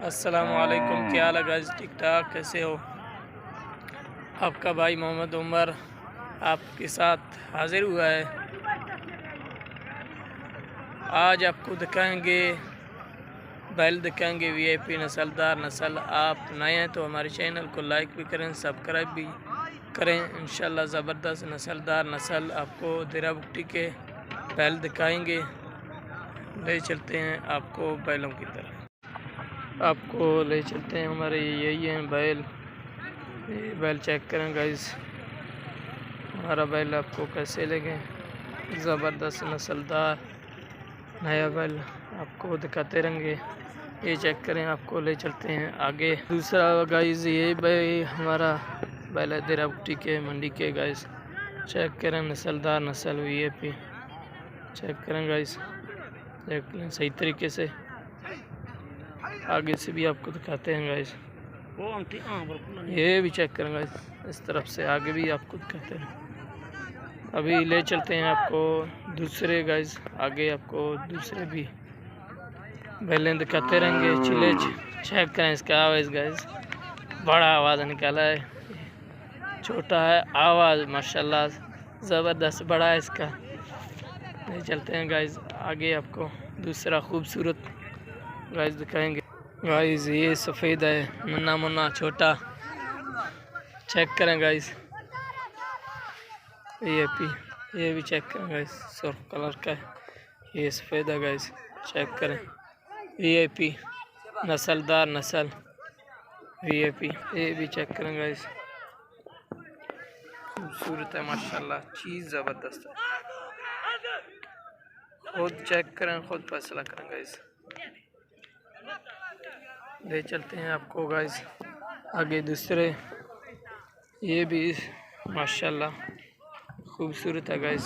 अस्सलामुअलैकुम, क्या हाल है गाइस? ठीक ठाक, कैसे हो? आपका भाई मोहम्मद उमर आपके साथ हाजिर हुआ है। आज आपको दिखाएंगे बैल, दिखाएंगे वीआईपी नस्लदार नस्ल। आप नए हैं तो हमारे चैनल को लाइक भी करें, सब्सक्राइब भी करें। इंशाल्लाह ज़बरदस्त नस्लदार नस्ल आपको दिरा बुट्टी के बैल दिखाएंगे। ले चलते हैं आपको बैलों की तरफ, आपको ले चलते हैं। हमारे यही हैं बैल। ये बैल चेक करें गाइस, हमारा बैल आपको कैसे लगे? ज़बरदस्त नस्लदार नया बैल आपको दिखाते रहेंगे। ये चेक करें, आपको ले चलते हैं आगे। दूसरा गाइस, ये बैल हमारा बैल है दिरा बुट्टी के मंडी के गाइस। चेक करें, नस्लदार नस्ल वीआईपी। चेक करें गाइस, देख लें सही तरीके से। आगे से भी आपको दिखाते हैं गाइस। ये भी चेक करें गाइस, इस तरफ से आगे भी आपको दिखाते हैं। अभी ले चलते हैं आपको दूसरे गाइस, आगे आपको दूसरे भी बैलें दिखाते रहेंगे। चिले चेक करें इसका आवाज़ गाइस, बड़ा आवाज़ निकाला है, छोटा है आवाज़ माशाल्लाह ज़बरदस्त बड़ा है इसका। ले चलते हैं गाइस आगे, आपको दूसरा खूबसूरत गाइस दिखाएंगे। गाइस ये सफ़ेद है, मुन्ना मुन्ना छोटा। चेक करें गाइस, ये भी चेक करें गाइस, सुर्ख कलर का है, ये सफ़ेद है गाइस। चेक करें, वीआईपी नस्लदार नस्ल वीआईपी। ये भी चेक करें गाइस, खूबसूरत है माशाल्लाह, चीज़ ज़बरदस्त है। खुद चेक करें, खुद फैसला करें गाइस। ले चलते हैं आपको गाइस आगे दूसरे। ये भी माशाल्लाह खूबसूरत है गाइस।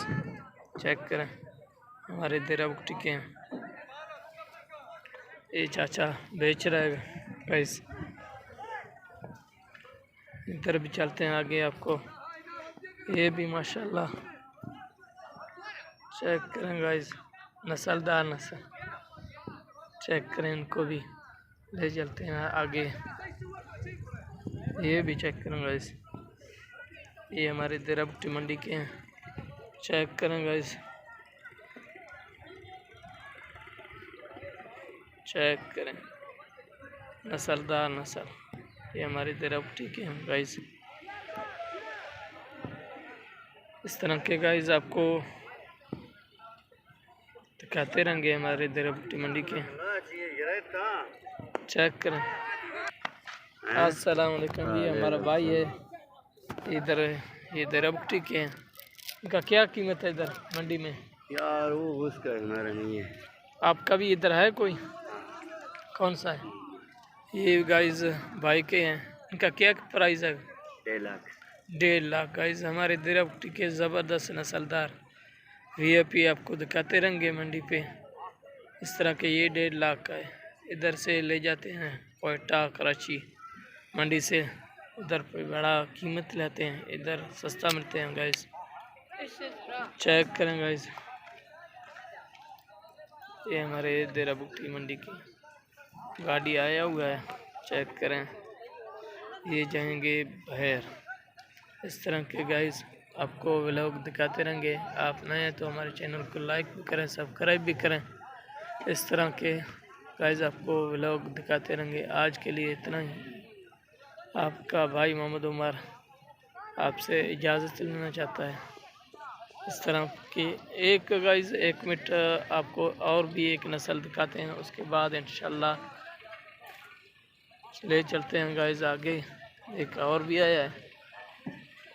चेक करें, हमारे दिरा बुट्टी के हैं। ये चाचा बेच रहा है गाइस। इधर भी चलते हैं आगे आपको। ये भी माशाल्लाह चेक करें गाइस, नस्लदार नस्ल। चेक करें, इनको भी ले चलते हैं आगे। ये भी चेक करें गाइस, ये हमारे दिरा बुट्टी मंडी के हैं। चेक करें गाइस, चेक करें, नस्लदार नस्ल। ये हमारे दिरा बुट्टी के हैं गाइस। इस तरह के गाइस आपको दिखाते रहेंगे हमारे दिरा बुट्टी मंडी के। चेक करें। अस्सलाम वालेकुम, ये हमारा भाई है इधर, ये दिरा बुट्टी के हैं। इनका क्या कीमत है इधर मंडी में? यार वो उसका हमारा नहीं है। आपका भी इधर है कोई? कौन सा है? ये गाइस भाई के हैं। इनका क्या प्राइस है? 1.5 लाख। 1.5 लाख गाइस, हमारे दिरा बुट्टी के ज़बरदस्त नस्लदार वीआईपी आपको दिखाते रहेंगे मंडी पे। इस तरह के ये 1.5 लाख का है। इधर से ले जाते हैं कोयटा कराची मंडी से, उधर पे बड़ा कीमत लेते हैं, इधर सस्ता मिलते हैं गाइस। चेक करें गाइस, ये हमारे दिरा बुट्टी मंडी की गाड़ी आया हुआ है। चेक करें, ये जाएंगे बहर। इस तरह के गाइस आपको व्लॉग दिखाते रहेंगे। आप नए हैं तो हमारे चैनल को लाइक भी करें, सब्सक्राइब भी करें। इस तरह के गाइस आपको व्लॉग दिखाते रहेंगे। आज के लिए इतना ही। आपका भाई मोहम्मद उमर आपसे इजाज़त लेना चाहता है। इस तरह की एक गाइस 1 मिनट आपको और भी एक नस्ल दिखाते हैं, उसके बाद इंशाल्लाह ले चलते हैं गाइस आगे। एक और भी आया है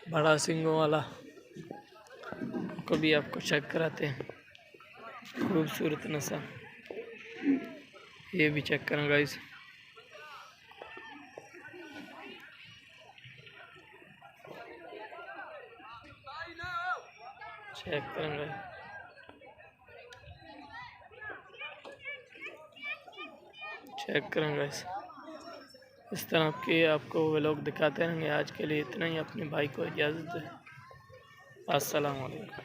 बड़ा सिंगों वाला, को भी आपको चेक कराते हैं। खूबसूरत नस्ल, ये भी चेक करें गाइस। चेक करें गाइस, चेक करें गाइस। इस तरह के आपको वो लोग दिखाते रहेंगे। आज के लिए इतना ही। अपने भाई को इजाज़त दें। अस्सलाम वालेकुम।